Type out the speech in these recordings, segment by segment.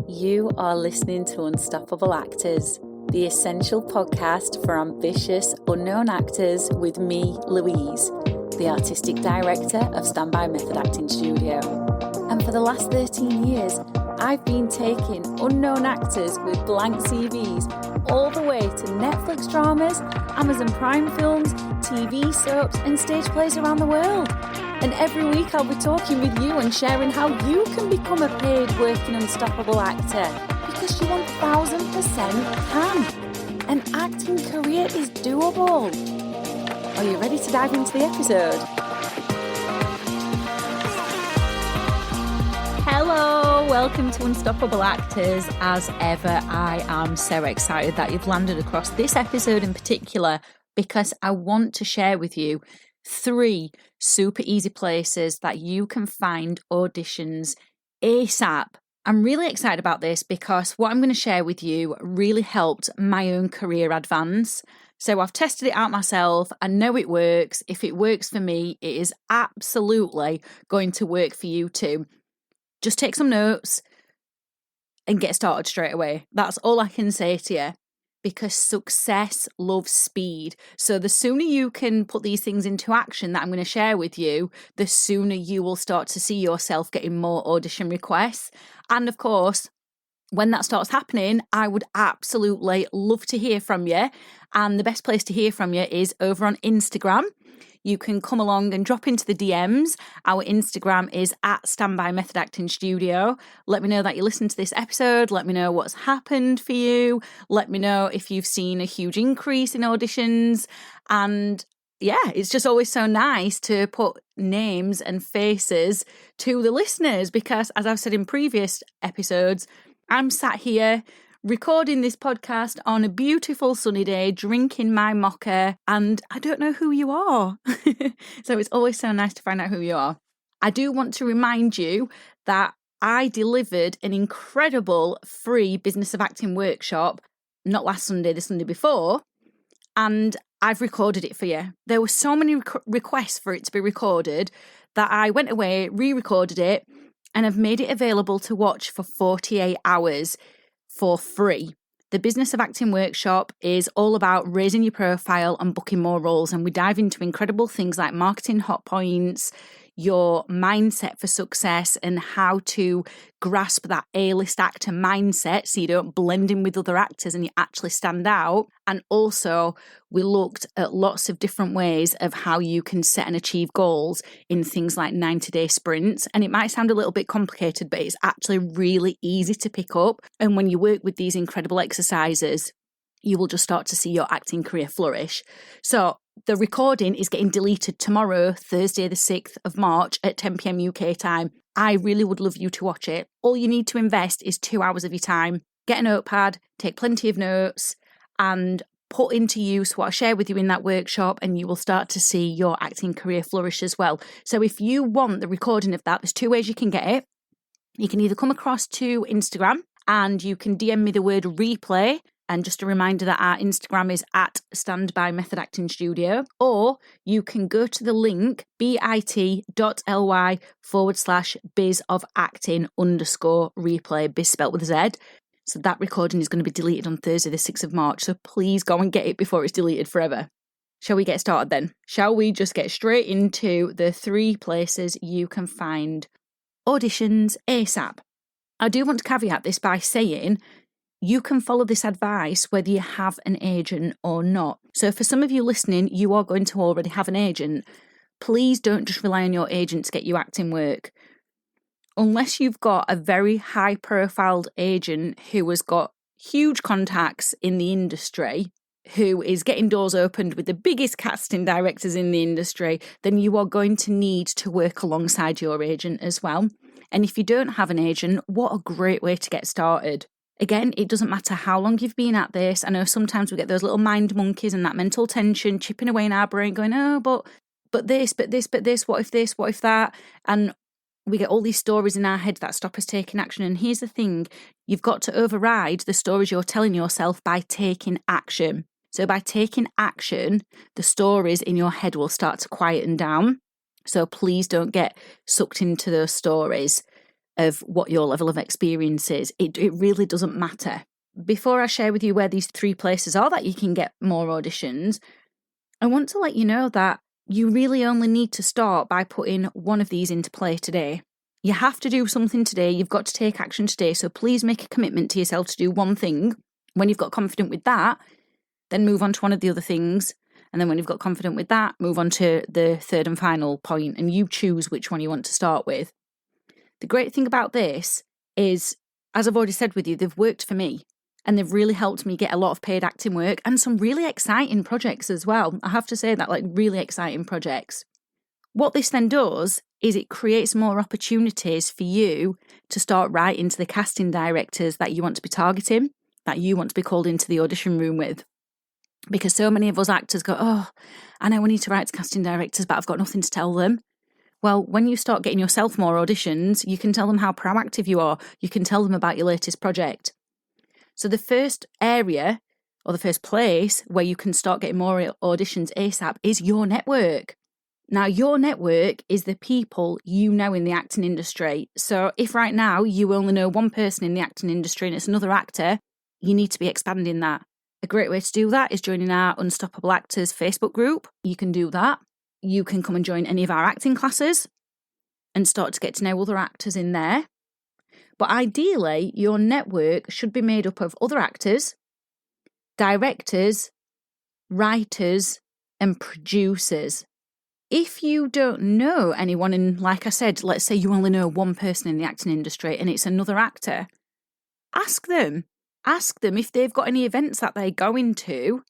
You are listening to Unstoppable Actors, the essential podcast for ambitious, unknown actors with me, Louise, the artistic director of Standby Method Acting Studio. And for the last 13 years, I've been taking unknown actors with blank CVs all the way to Netflix dramas, Amazon Prime films, TV soaps, and stage plays around the world. And every week I'll be talking with you and sharing how you can become a paid working unstoppable actor, because you 1000% can. An acting career is doable. Are you ready to dive into the episode? Hello, welcome to Unstoppable Actors. As ever, I am so excited that you've landed across this episode in particular, because I want to share with you 3 super easy places that you can find auditions ASAP. I'm really excited about this because what I'm going to share with you really helped my own career advance. So I've tested it out myself. I know it works. If it works for me, it is absolutely going to work for you too. Just take some notes and get started straight away. That's all I can say to you, because success loves speed. So the sooner you can put these things into action that I'm going to share with you, the sooner you will start to see yourself getting more audition requests. And of course, when that starts happening, I would absolutely love to hear from you. And the best place to hear from you is over on Instagram. You can come along and drop into the DMs. Our Instagram is at Standby Method Acting Studio. Let me know that you listened to this episode. Let me know what's happened for you. Let me know if you've seen a huge increase in auditions. And yeah, it's just always so nice to put names and faces to the listeners, because as I've said in previous episodes, I'm sat here recording this podcast on a beautiful sunny day, drinking my mocha, and I don't know who you are. So it's always so nice to find out who you are. I do want to remind you that I delivered an incredible free Business of Acting workshop, not last Sunday, the Sunday before, and I've recorded it for you. There were so many requests for it to be recorded that I went away, re-recorded it, and I've made it available to watch for 48 hours. For free. The Business of Acting workshop is all about raising your profile and booking more roles, and we dive into incredible things like marketing hot points, your mindset for success, and how to grasp that A-list actor mindset so you don't blend in with other actors and you actually stand out. And also, we looked at lots of different ways of how you can set and achieve goals in things like 90-day sprints. And it might sound a little bit complicated, but it's actually really easy to pick up. And when you work with these incredible exercises, you will just start to see your acting career flourish. So the recording is getting deleted tomorrow, Thursday, the 6th of March at 10 p.m. UK time. I really would love you to watch it. All you need to invest is 2 hours of your time. Get a notepad, take plenty of notes, and put into use what I share with you in that workshop, and you will start to see your acting career flourish as well. So if you want the recording of that, there's 2 ways you can get it. You can either come across to Instagram and you can DM me the word replay. And just a reminder that our Instagram is at Standby Method Acting Studio. Or you can go to the link bit.ly/biz-of-acting_replay, biz spelt with a Z. So that recording is going to be deleted on Thursday, the 6th of March. So please go and get it before it's deleted forever. Shall we get started then? Shall we just get straight into the 3 places you can find auditions ASAP? I do want to caveat this by saying you can follow this advice whether you have an agent or not. So for some of you listening, you are going to already have an agent. Please don't just rely on your agent to get you acting work. Unless you've got a very high-profiled agent who has got huge contacts in the industry, who is getting doors opened with the biggest casting directors in the industry, then you are going to need to work alongside your agent as well. And if you don't have an agent, what a great way to get started. Again, it doesn't matter how long you've been at this. I know sometimes we get those little mind monkeys and that mental tension chipping away in our brain going, oh, but this, what if this, what if that? And we get all these stories in our head that stop us taking action. And here's the thing, you've got to override the stories you're telling yourself by taking action. So by taking action, the stories in your head will start to quieten down. So please don't get sucked into those stories. of what your level of experience is. It really doesn't matter. Before I share with you where these 3 places are that you can get more auditions, I want to let you know that you really only need to start by putting one of these into play today. You have to do something today. You've got to take action today. So please make a commitment to yourself to do one thing. When you've got confident with that, then move on to one of the other things. And then when you've got confident with that, move on to the third and final point, and you choose which one you want to start with. The great thing about this is, as I've already said with you, they've worked for me. And they've really helped me get a lot of paid acting work and some really exciting projects as well. I have to say that, like, really exciting projects. What this then does is it creates more opportunities for you to start writing to the casting directors that you want to be targeting, that you want to be called into the audition room with. Because so many of us actors go, oh, I know I need to write to casting directors, but I've got nothing to tell them. Well, when you start getting yourself more auditions, you can tell them how proactive you are. You can tell them about your latest project. So the first area, or the first place where you can start getting more auditions ASAP is your network. Now, your network is the people you know in the acting industry. So if right now you only know one person in the acting industry and it's another actor, you need to be expanding that. A great way to do that is joining our Unstoppable Actors Facebook group. You can do that. You can come and join any of our acting classes and start to get to know other actors in there. But ideally, your network should be made up of other actors, directors, writers, and producers. If you don't know anyone, and like I said, let's say you only know one person in the acting industry and it's another actor, ask them. Ask them if they've got any events that they're going to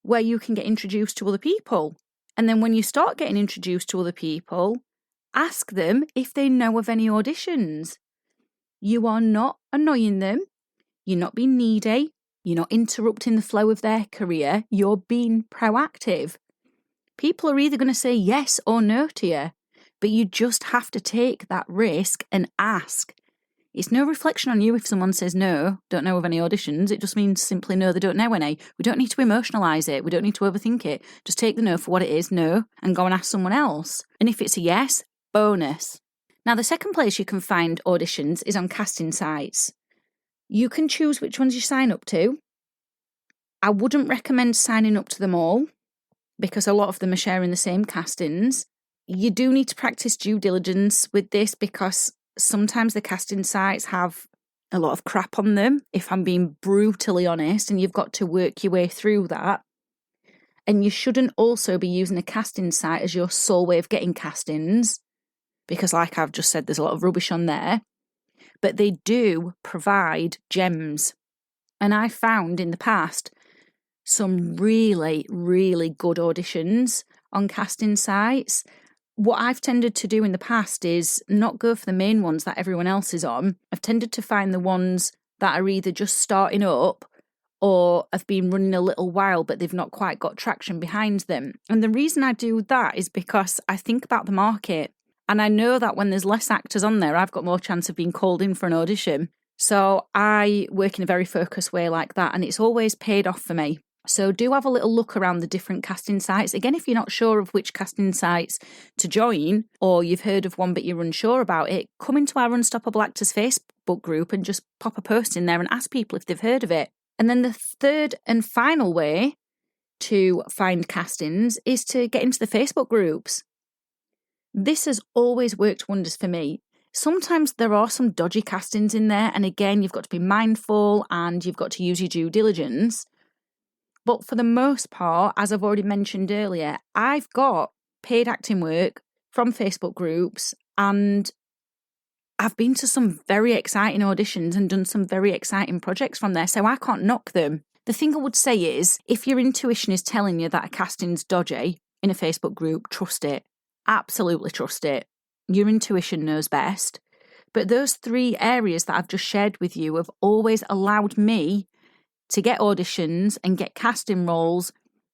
where you can get introduced to other people. And then when you start getting introduced to other people, ask them if they know of any auditions. You are not annoying them. You're not being needy. You're not interrupting the flow of their career. You're being proactive. People are either going to say yes or no to you, but you just have to take that risk and ask. It's no reflection on you if someone says no, don't know of any auditions. It just means simply no, they don't know any. We don't need to emotionalise it. We don't need to overthink it. Just take the no for what it is, no, and go and ask someone else. And if it's a yes, bonus. Now, the second place you can find auditions is on casting sites. You can choose which ones you sign up to. I wouldn't recommend signing up to them all because a lot of them are sharing the same castings. You do need to practice due diligence with this because sometimes the casting sites have a lot of crap on them, if I'm being brutally honest, and you've got to work your way through that. And you shouldn't also be using a casting site as your sole way of getting castings, because like I've just said, there's a lot of rubbish on there. But they do provide gems. And I found in the past some really, really good auditions on casting sites. What I've tended to do in the past is not go for the main ones that everyone else is on. I've tended to find the ones that are either just starting up or have been running a little while, but they've not quite got traction behind them. And the reason I do that is because I think about the market. And I know that when there's less actors on there, I've got more chance of being called in for an audition. So I work in a very focused way like that, and it's always paid off for me. So do have a little look around the different casting sites. Again, if you're not sure of which casting sites to join, or you've heard of one but you're unsure about it, come into our Unstoppable Actors Facebook group and just pop a post in there and ask people if they've heard of it. And then the third and final way to find castings is to get into the Facebook groups. This has always worked wonders for me. Sometimes there are some dodgy castings in there, and again, you've got to be mindful and you've got to use your due diligence. But for the most part, as I've already mentioned earlier, I've got paid acting work from Facebook groups, and I've been to some very exciting auditions and done some very exciting projects from there, so I can't knock them. The thing I would say is, if your intuition is telling you that a casting's dodgy in a Facebook group, trust it. Absolutely trust it. Your intuition knows best. But those 3 areas that I've just shared with you have always allowed me to get auditions and get casting roles,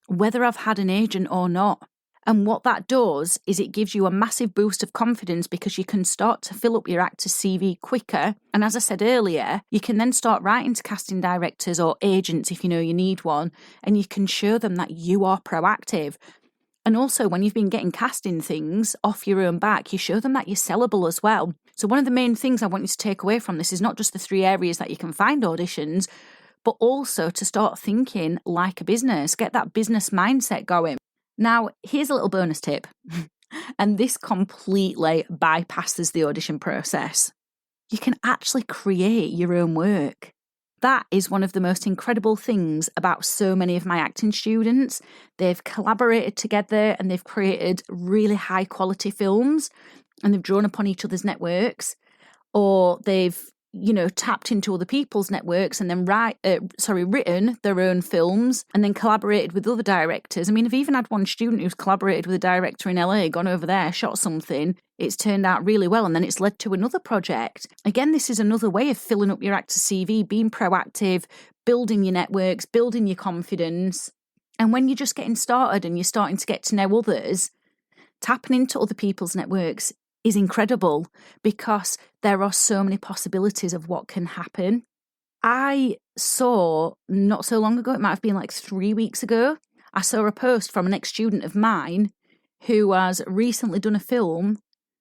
whether I've had an agent or not. And what that does is it gives you a massive boost of confidence because you can start to fill up your actor's CV quicker. And as I said earlier, you can then start writing to casting directors or agents if you know you need one, and you can show them that you are proactive. And also, when you've been getting casting things off your own back, you show them that you're sellable as well. So one of the main things I want you to take away from this is not just the 3 areas that you can find auditions, but also to start thinking like a business, get that business mindset going. Now, here's a little bonus tip, and this completely bypasses the audition process. You can actually create your own work. That is one of the most incredible things about so many of my acting students. They've collaborated together and they've created really high quality films, and they've drawn upon each other's networks, or they've, tapped into other people's networks and then written their own films and then collaborated with other directors. I mean, I've even had one student who's collaborated with a director in LA, gone over there, shot something. It's turned out really well, and then it's led to another project. Again, this is another way of filling up your actor's CV, being proactive, building your networks, building your confidence. And when you're just getting started and you're starting to get to know others, tapping into other people's networks is incredible because there are so many possibilities of what can happen. I saw not so long ago, it might have been like 3 weeks ago, I saw a post from an ex-student of mine who has recently done a film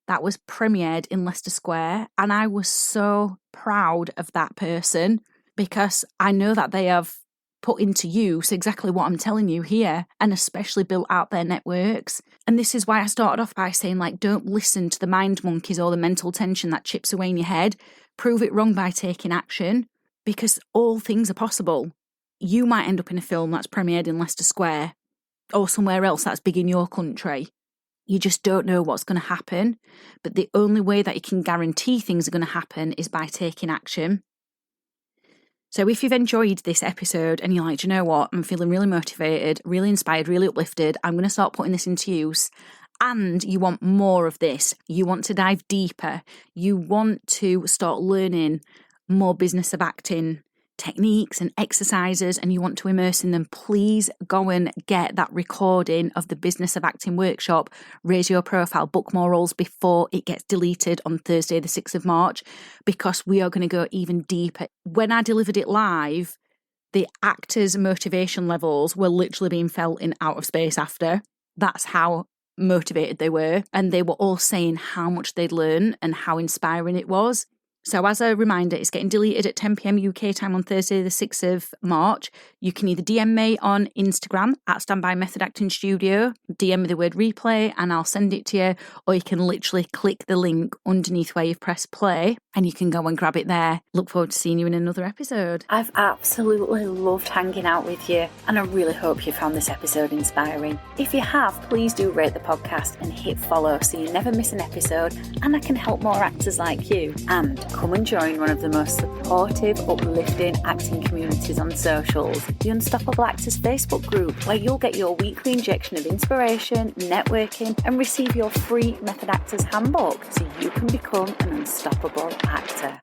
that was premiered in Leicester Square, and I was so proud of that person because I know that they have put into use exactly what I'm telling you here, and especially built out their networks. And this is why I started off by saying, don't listen to the mind monkeys or the mental tension that chips away in your head. Prove it wrong by taking action, because all things are possible. You might end up in a film that's premiered in Leicester Square or somewhere else that's big in your country. You just don't know what's going to happen. But the only way that you can guarantee things are going to happen is by taking action. So if you've enjoyed this episode and you're like, do you know what, I'm feeling really motivated, really inspired, really uplifted, I'm going to start putting this into use, and you want more of this, you want to dive deeper, you want to start learning more business of acting techniques and exercises, and you want to immerse in them, please go and get that recording of the Business of Acting workshop, Raise Your Profile, Book More Roles, before it gets deleted on Thursday the 6th of March, because we are going to go even deeper. When I delivered it live, the actors' motivation levels were literally being felt in outer space after. That's how motivated they were, and they were all saying how much they'd learned and how inspiring it was. So as a reminder, it's getting deleted at 10 p.m. UK time on Thursday, the 6th of March. You can either DM me on Instagram at Standby Method Acting Studio, DM me the word replay, and I'll send it to you. Or you can literally click the link underneath where you've pressed play and you can go and grab it there. Look forward to seeing you in another episode. I've absolutely loved hanging out with you, and I really hope you found this episode inspiring. If you have, please do rate the podcast and hit follow so you never miss an episode, and I can help more actors like you. And come and join one of the most supportive, uplifting acting communities on socials, the Unstoppable Actors Facebook group, where you'll get your weekly injection of inspiration, networking, and receive your free Method Actors handbook so you can become an unstoppable actor.